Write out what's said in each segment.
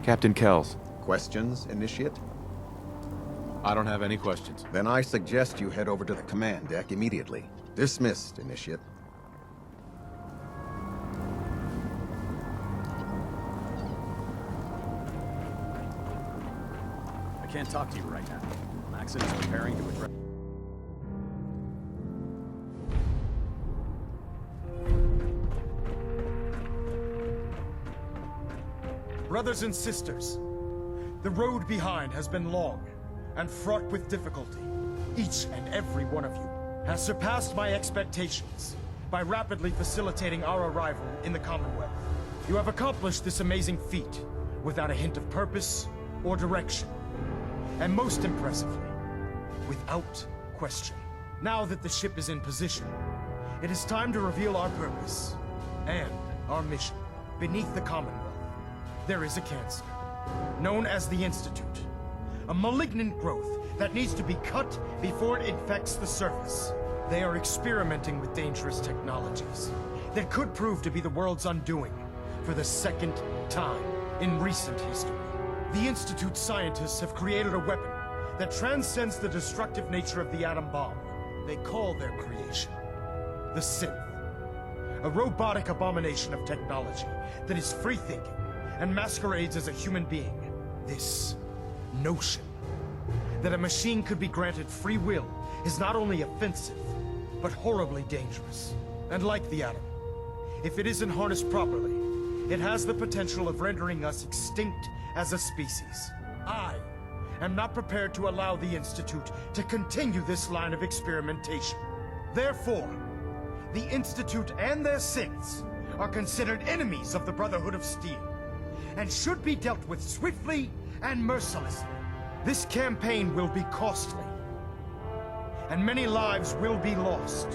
Captain Kells. Questions, Initiate? I don't have any questions. Then I suggest you head over to the command deck immediately. Dismissed, Initiate. I can't talk to you right now. Maxon is preparing to address... Brothers and sisters, the road behind has been long and fraught with difficulty. Each and every one of you has surpassed my expectations by rapidly facilitating our arrival in the Commonwealth. You have accomplished this amazing feat without a hint of purpose or direction. And most impressively, without question. Now that the ship is in position, it is time to reveal our purpose and our mission. Beneath the Commonwealth, there is a cancer, known as the Institute. A malignant growth that needs to be cut before it infects the surface. They are experimenting with dangerous technologies that could prove to be the world's undoing for the second time in recent history. The Institute scientists have created a weapon that transcends the destructive nature of the atom bomb. They call their creation the Synth. A robotic abomination of technology that is free-thinking and masquerades as a human being. This notion that a machine could be granted free will is not only offensive, but horribly dangerous. And like the atom, if it isn't harnessed properly, it has the potential of rendering us extinct as a species. I am not prepared to allow the Institute to continue this line of experimentation. Therefore, the Institute and their synths are considered enemies of the Brotherhood of Steel, and should be dealt with swiftly and mercilessly. This campaign will be costly, and many lives will be lost.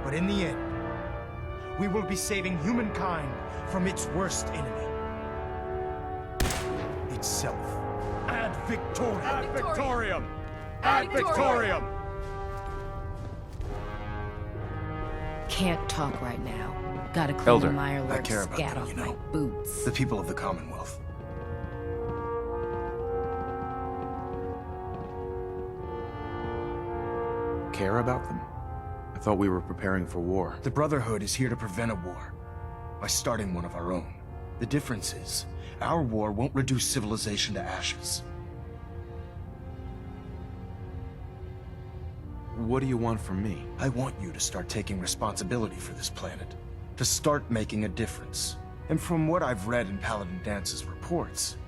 But in the end, we will be saving humankind from its worst enemy. Itself. Ad Victoriam! Ad Victoriam! Ad Victoriam! Can't talk right now. Gotta clean Elder, the Meyer I care about scat them, off you my know. boots. The people of the Commonwealth. Care about them? I thought we were preparing for war. The Brotherhood is here to prevent a war by starting one of our own. The difference is, our war won't reduce civilization to ashes. What do you want from me? I want you to start taking responsibility for this planet. To start making a difference. And from what I've read in Paladin Dance's reports,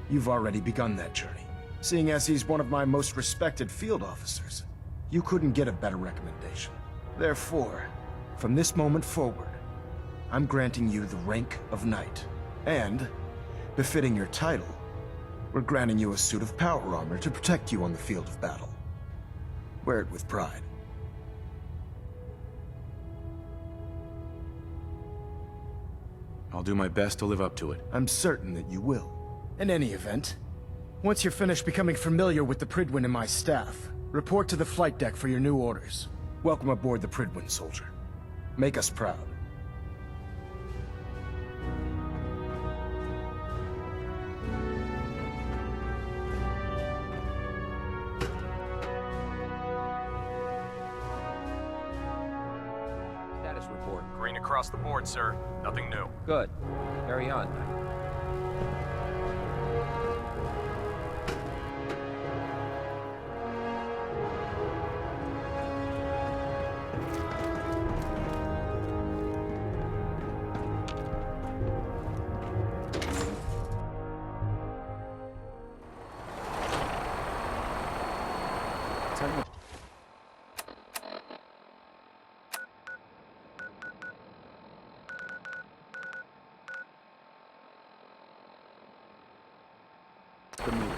you've already begun that journey. Seeing as he's one of my most respected field officers, you couldn't get a better recommendation. Therefore, from this moment forward, I'm granting you the rank of Knight. And, befitting your title, we're granting you a suit of power armor to protect you on the field of battle. Wear it with pride. I'll do my best to live up to it. I'm certain that you will. In any event, once you're finished becoming familiar with the Pridwin and my staff, report to the flight deck for your new orders. Welcome aboard the Pridwin, soldier. Make us proud. Status report. Green across the board, sir. Nothing new. Good. Carry on. The move.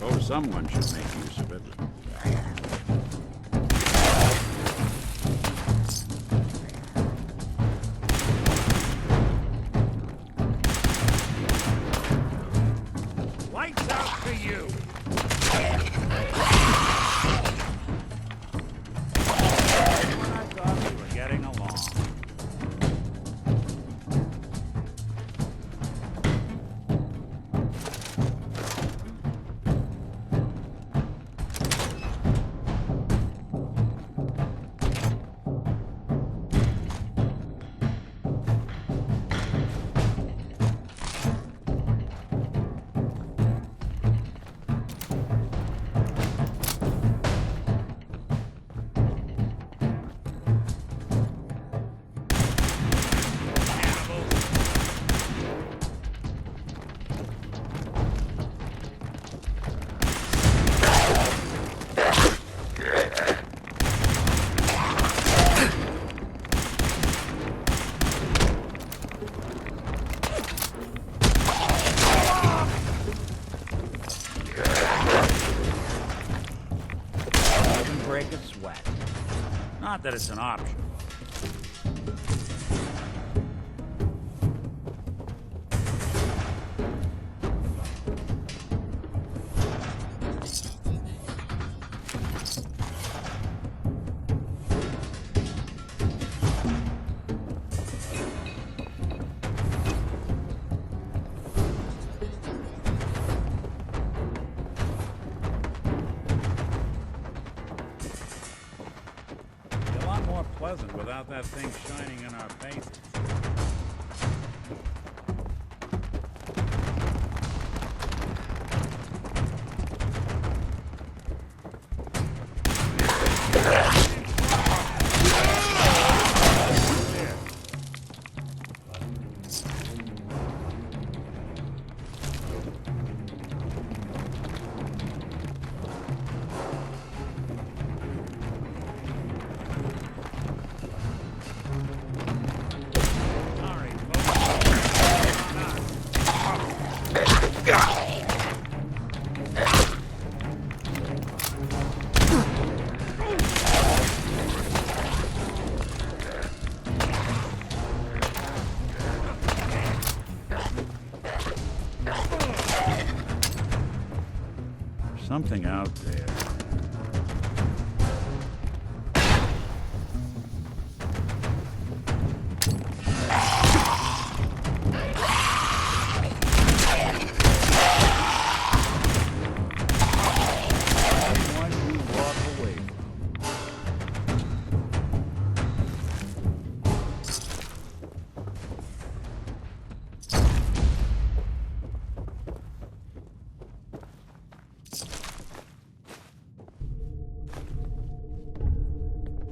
So someone should make use of it. Lights out for you! I thought we were getting along. Break a sweat. Not that it's an option. A lot more pleasant without that thing shining in our faces. Sorry, There's something out there. One you walk away from.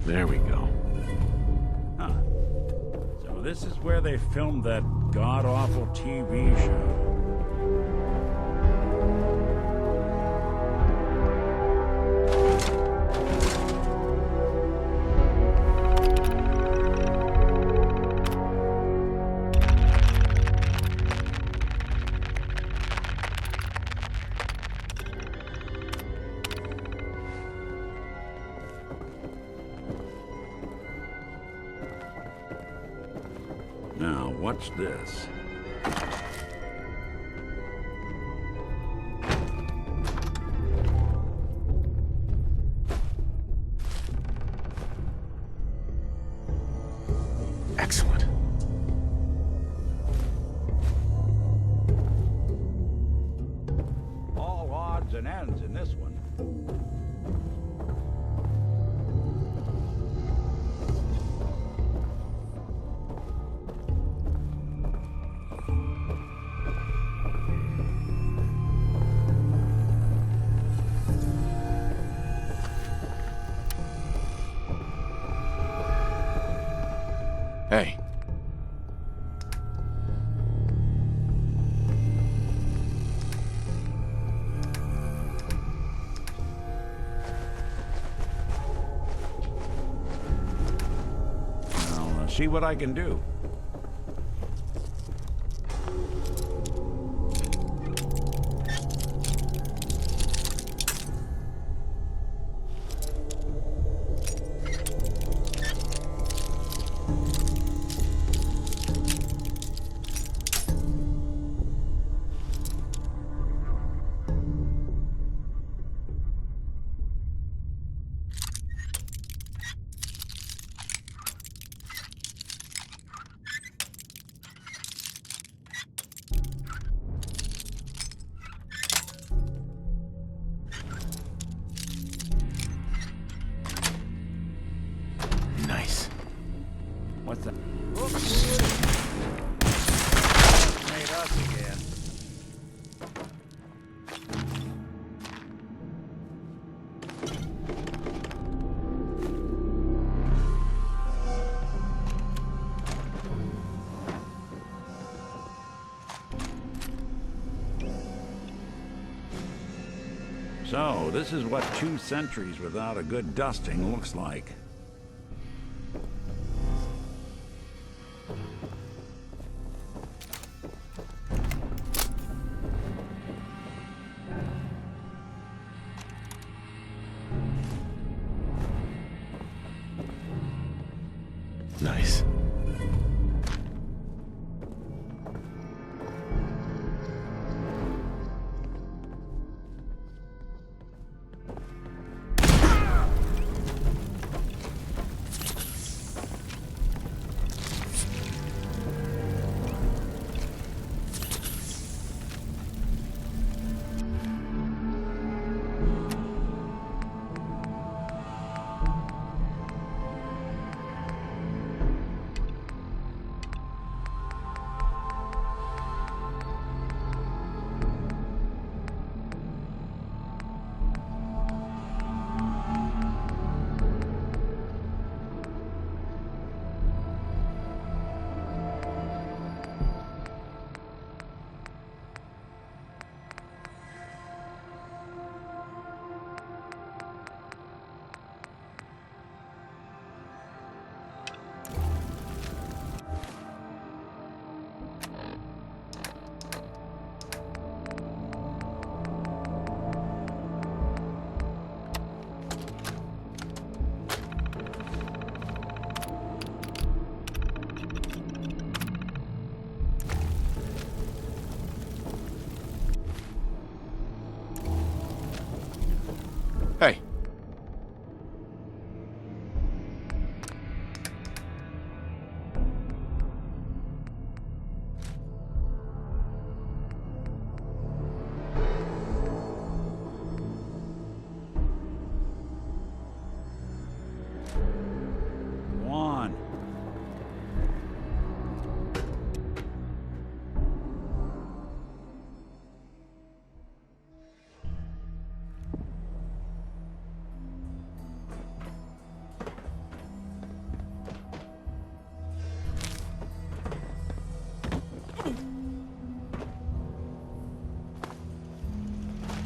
There we go. Huh. So this is where they filmed that god-awful TV show. Now, what's this? Excellent. All odds and ends in this one. Hey. I'll see what I can do. Nice. What's that? Made us again. So, this is what 2 centuries without a good dusting looks like. Nice. Hey. Go on.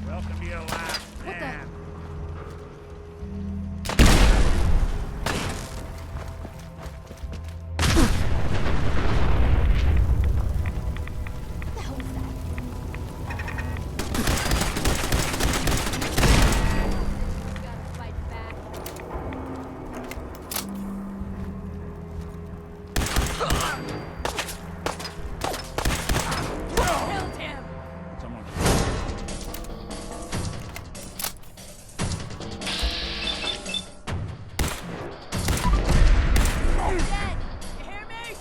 Welcome to your last stand. What the hell was that? Gotta fight back. Killed him! Someone. Dead! You hear me?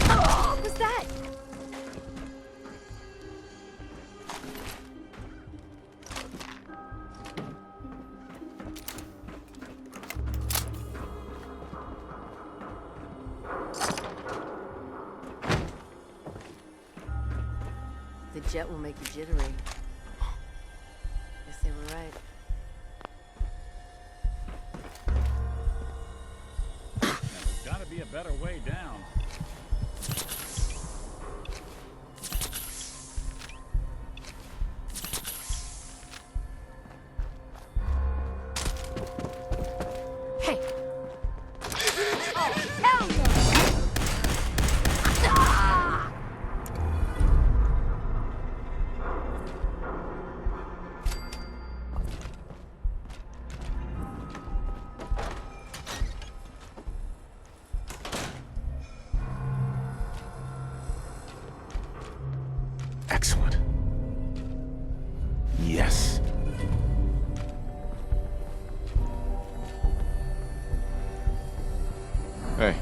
What was that? The jet will make you jittery. Guess they were right. better way down. Hey! Oh, hell no! Ah! Excellent. Yes. Hey.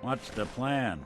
What's the plan?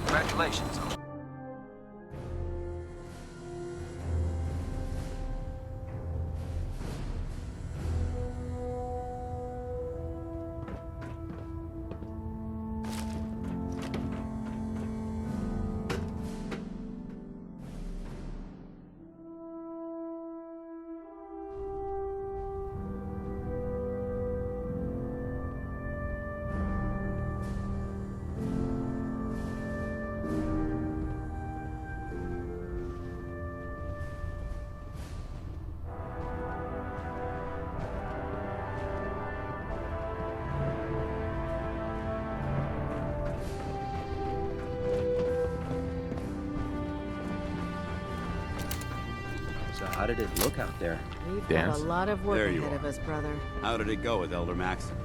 Congratulations. So how did it look out there? We've got Dance? a lot of work There you ahead of are. us, brother. How did it go with Elder Maxon?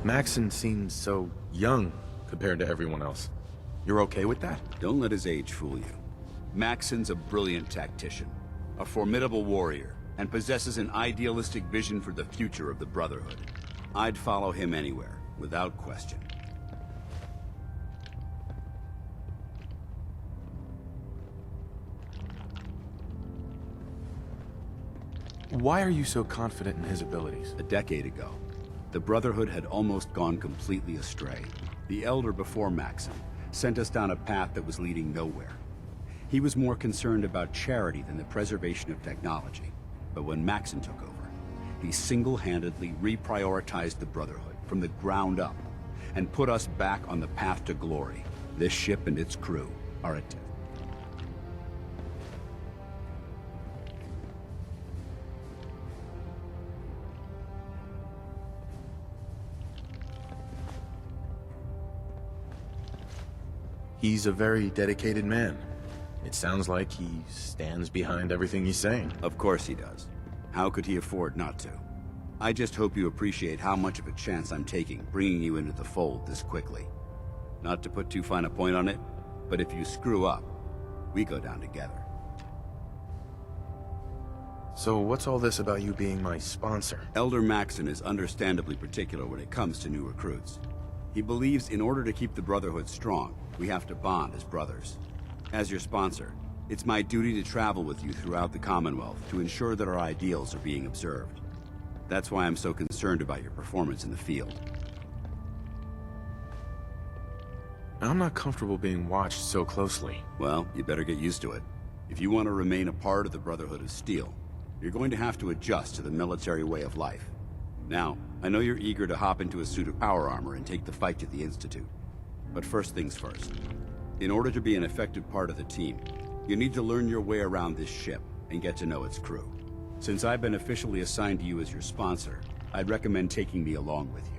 Maxon seems so young compared to everyone else. You're okay with that? Don't let his age fool you. Maxon's a brilliant tactician, a formidable warrior, and possesses an idealistic vision for the future of the Brotherhood. I'd follow him anywhere, without question. Why are you so confident in his abilities? A decade ago, the Brotherhood had almost gone completely astray. The Elder before Maxon sent us down a path that was leading nowhere. He was more concerned about charity than the preservation of technology. But when Maxon took over, he single-handedly reprioritized the Brotherhood from the ground up and put us back on the path to glory. This ship and its crew are a test. He's a very dedicated man. It sounds like he stands behind everything he's saying. Of course he does. How could he afford not to? I just hope you appreciate how much of a chance I'm taking bringing you into the fold this quickly. Not to put too fine a point on it, but if you screw up, we go down together. So what's all this about you being my sponsor? Elder Maxon is understandably particular when it comes to new recruits. He believes in order to keep the Brotherhood strong, we have to bond as brothers. As your sponsor, it's my duty to travel with you throughout the Commonwealth to ensure that our ideals are being observed. That's why I'm so concerned about your performance in the field. I'm not comfortable being watched so closely. Well, you better get used to it. If you want to remain a part of the Brotherhood of Steel, you're going to have to adjust to the military way of life. Now, I know you're eager to hop into a suit of power armor and take the fight to the Institute. But first things first. In order to be an effective part of the team, you need to learn your way around this ship and get to know its crew. Since I've been officially assigned to you as your sponsor, I'd recommend taking me along with you.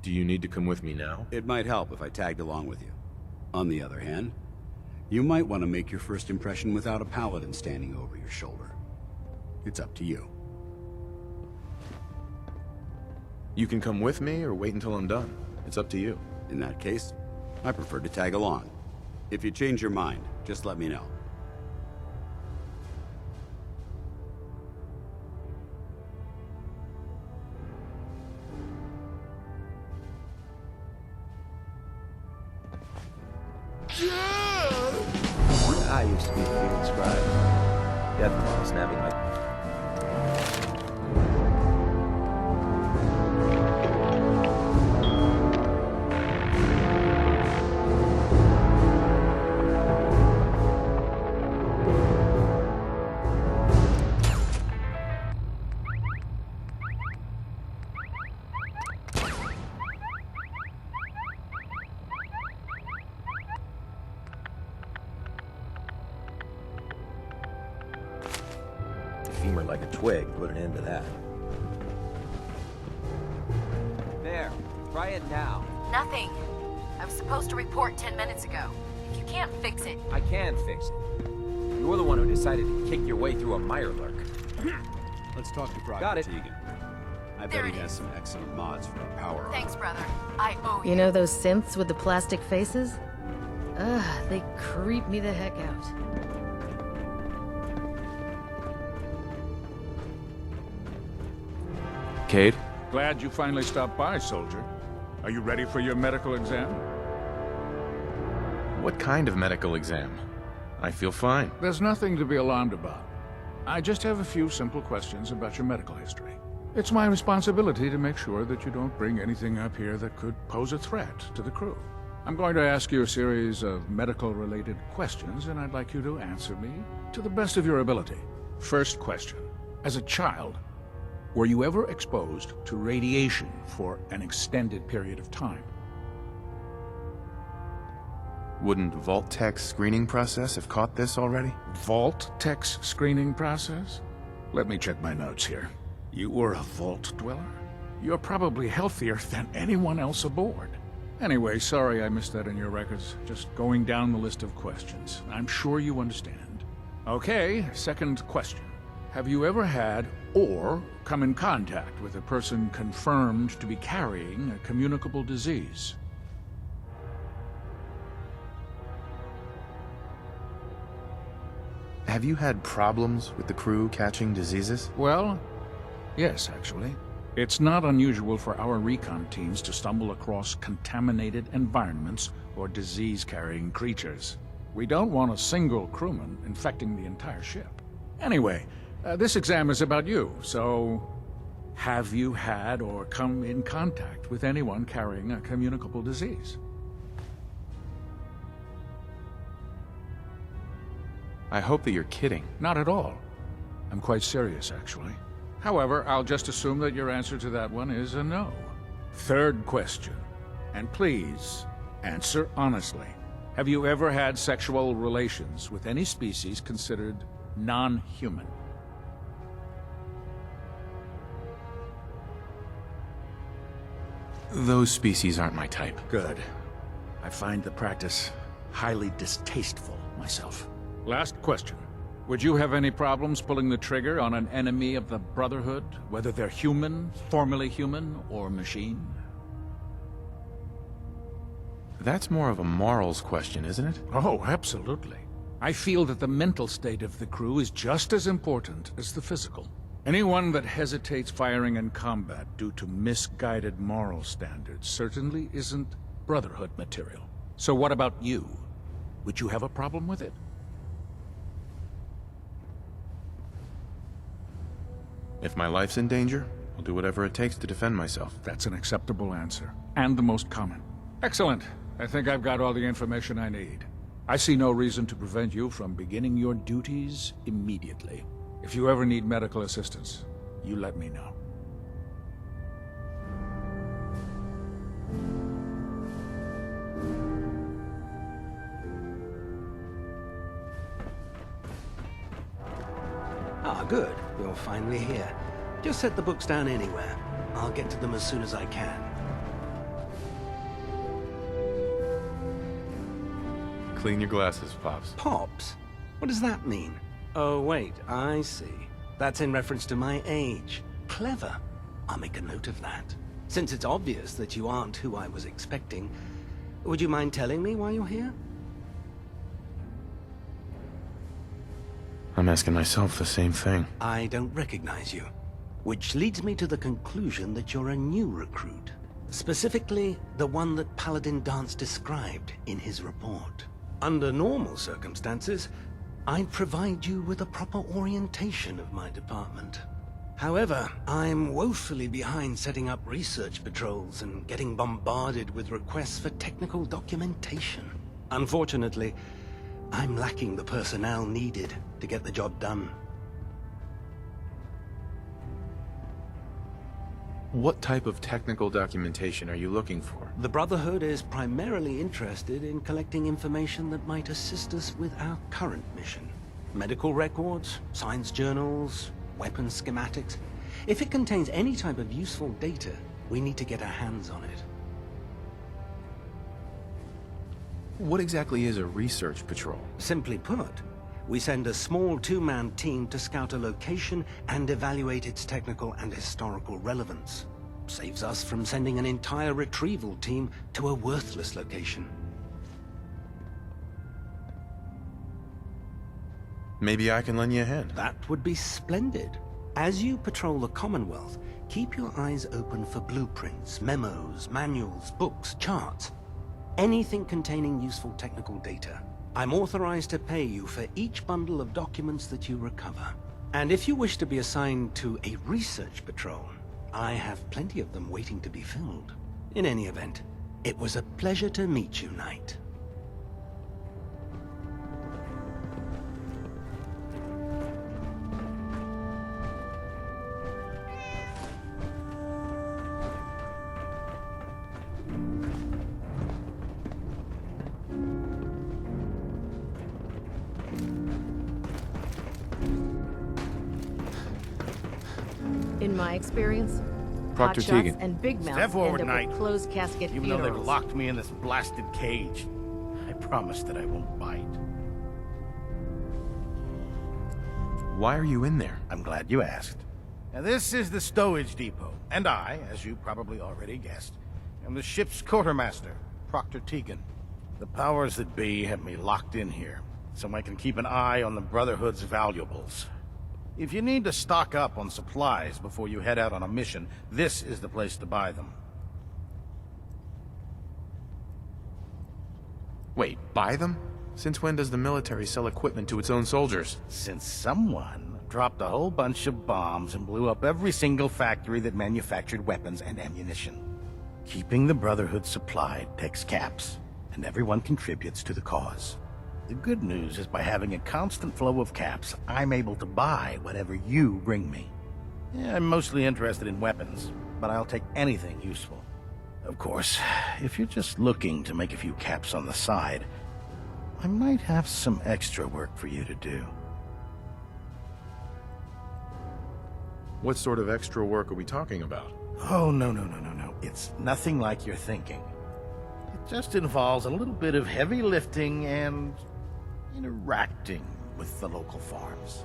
Do you need to come with me now? It might help if I tagged along with you. On the other hand, you might want to make your first impression without a paladin standing over your shoulder. It's up to you. You can come with me or wait until I'm done. It's up to you. In that case, I prefer to tag along. If you change your mind, just let me know. I used to be a field scribe. Death while snapping my... Femur like a twig, put an end to that. There. Try it now. Nothing. I was supposed to report 10 minutes ago. If you can't fix it... I can fix it. You're the one who decided to kick your way through a mirelurk. Let's talk to Got Private it. Tegan. I There bet he it has is. some excellent mods for a power armor. Thanks, brother. I owe you. You know those synths with the plastic faces? Ugh, they creep me the heck out. Cade? Glad you finally stopped by, soldier. Are you ready for your medical exam? What kind of medical exam? I feel fine. There's nothing to be alarmed about. I just have a few simple questions about your medical history. It's my responsibility to make sure that you don't bring anything up here that could pose a threat to the crew. I'm going to ask you a series of medical-related questions, and I'd like you to answer me to the best of your ability. First question. As a child, were you ever exposed to radiation for an extended period of time? Wouldn't Vault-Tech's screening process have caught this already? Vault-Tech's screening process? Let me check my notes here. You were a Vault dweller? You're probably healthier than anyone else aboard. Anyway, sorry I missed that in your records. Just going down the list of questions. I'm sure you understand. Okay, second question. Have you ever had or come in contact with a person confirmed to be carrying a communicable disease? Have you had problems with the crew catching diseases? Well, yes, actually. It's not unusual for our recon teams to stumble across contaminated environments or disease-carrying creatures. We don't want a single crewman infecting the entire ship. Anyway, this exam is about you, so have you had or come in contact with anyone carrying a communicable disease? I hope that you're kidding. Not at all. I'm quite serious, actually. However, I'll just assume that your answer to that one is a no. Third question. And please, answer honestly. Have you ever had sexual relations with any species considered non-human? Those species aren't my type. Good. I find the practice highly distasteful myself. Last question. Would you have any problems pulling the trigger on an enemy of the Brotherhood, whether they're human, formerly human, or machine? That's more of a morals question, isn't it? Oh, absolutely. I feel that the mental state of the crew is just as important as the physical. Anyone that hesitates firing in combat due to misguided moral standards certainly isn't Brotherhood material. So what about you? Would you have a problem with it? If my life's in danger, I'll do whatever it takes to defend myself. That's an acceptable answer, and the most common. Excellent. I think I've got all the information I need. I see no reason to prevent you from beginning your duties immediately. If you ever need medical assistance, you let me know. Ah, good. You're finally here. Just set the books down anywhere. I'll get to them as soon as I can. Clean your glasses, Pops. Pops? What does that mean? Oh, wait, I see. That's in reference to my age. Clever. I'll make a note of that. Since it's obvious that you aren't who I was expecting, would you mind telling me why you're here? I'm asking myself the same thing. I don't recognize you. Which leads me to the conclusion that you're a new recruit. Specifically, the one that Paladin Dance described in his report. Under normal circumstances, I'd provide you with a proper orientation of my department. However, I'm woefully behind setting up research patrols and getting bombarded with requests for technical documentation. Unfortunately, I'm lacking the personnel needed to get the job done. What type of technical documentation are you looking for? The Brotherhood is primarily interested in collecting information that might assist us with our current mission. Medical records, science journals, weapons schematics. If it contains any type of useful data, we need to get our hands on it. What exactly is a research patrol? Simply put, we send a small two-man team to scout a location and evaluate its technical and historical relevance. Saves us from sending an entire retrieval team to a worthless location. Maybe I can lend you a hand. That would be splendid. As you patrol the Commonwealth, keep your eyes open for blueprints, memos, manuals, books, charts. Anything containing useful technical data. I'm authorized to pay you for each bundle of documents that you recover. And if you wish to be assigned to a research patrol, I have plenty of them waiting to be filled. In any event, it was a pleasure to meet you, Knight. In my experience, Proctor hotshots Tegan. and big mouths Step forward, end up with Knight. closed casket Even though they've funerals. locked me in this blasted cage, I promise that I won't bite. Why are you in there? I'm glad you asked. Now, this is the stowage depot, and I, as you probably already guessed, am the ship's quartermaster, Proctor Tegan. The powers that be have me locked in here, so I can keep an eye on the Brotherhood's valuables. If you need to stock up on supplies before you head out on a mission, this is the place to buy them. Wait, buy them? Since when does the military sell equipment to its own soldiers? Since someone dropped a whole bunch of bombs and blew up every single factory that manufactured weapons and ammunition. Keeping the Brotherhood supplied takes caps, and everyone contributes to the cause. The good news is by having a constant flow of caps, I'm able to buy whatever you bring me. Yeah, I'm mostly interested in weapons, but I'll take anything useful. Of course, if you're just looking to make a few caps on the side, I might have some extra work for you to do. What sort of extra work are we talking about? Oh, no. It's nothing like you're thinking. It just involves a little bit of heavy lifting and interacting with the local farms.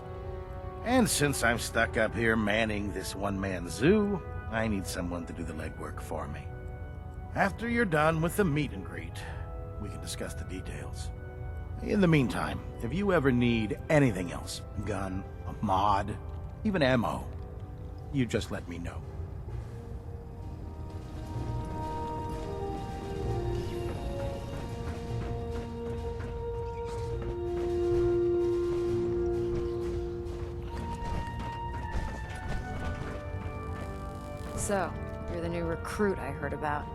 And since I'm stuck up here manning this one-man zoo, I need someone to do the legwork for me. After you're done with the meet and greet, we can discuss the details. In the meantime, if you ever need anything else, gun, a mod, even ammo, You just let me know. So, you're the new recruit I heard about.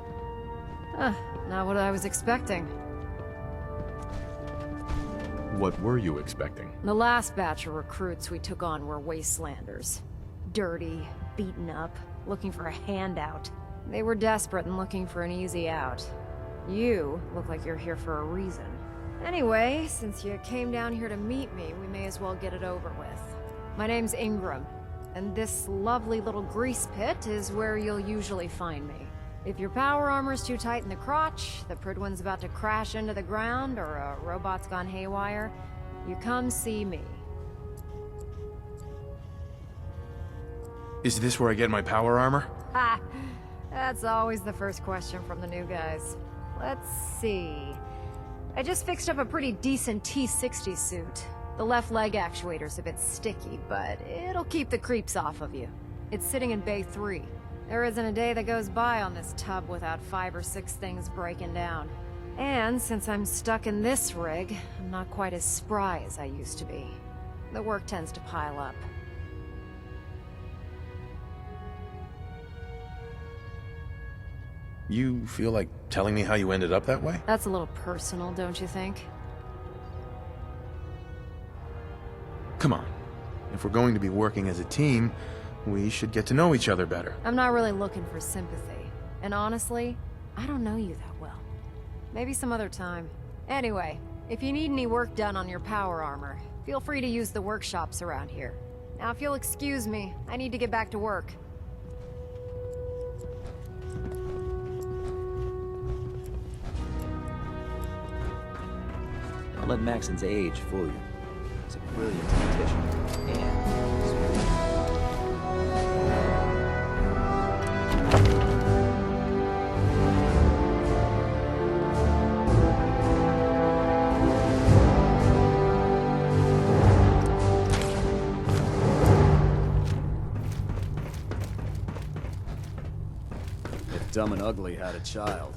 Not what I was expecting. What were you expecting? The last batch of recruits we took on were wastelanders. Dirty, beaten up, looking for a handout. They were desperate and looking for an easy out. You look like you're here for a reason. Anyway, since you came down here to meet me, we may as well get it over with. My name's Ingram, and this lovely little grease pit is where you'll usually find me. If your power armor's too tight in the crotch, the Pridwin's about to crash into the ground, or a robot's gone haywire, you come see me. Is this where I get my power armor? Ha! That's always the first question from the new guys. Let's see. I just fixed up a pretty decent T-60 suit. The left leg actuator's a bit sticky, but it'll keep the creeps off of you. It's sitting in Bay 3. There isn't a day that goes by on this tub without 5 or 6 things breaking down. And since I'm stuck in this rig, I'm not quite as spry as I used to be. The work tends to pile up. You feel like telling me how you ended up that way? That's a little personal, don't you think? Come on. If we're going to be working as a team, we should get to know each other better. I'm not really looking for sympathy. And honestly, I don't know you that well. Maybe some other time. Anyway, if you need any work done on your power armor, feel free to use the workshops around here. Now, if you'll excuse me, I need to get back to work. Don't let Maxon's age fool you. He's a brilliant tactician. And smooth. If Dumb and Ugly had a child,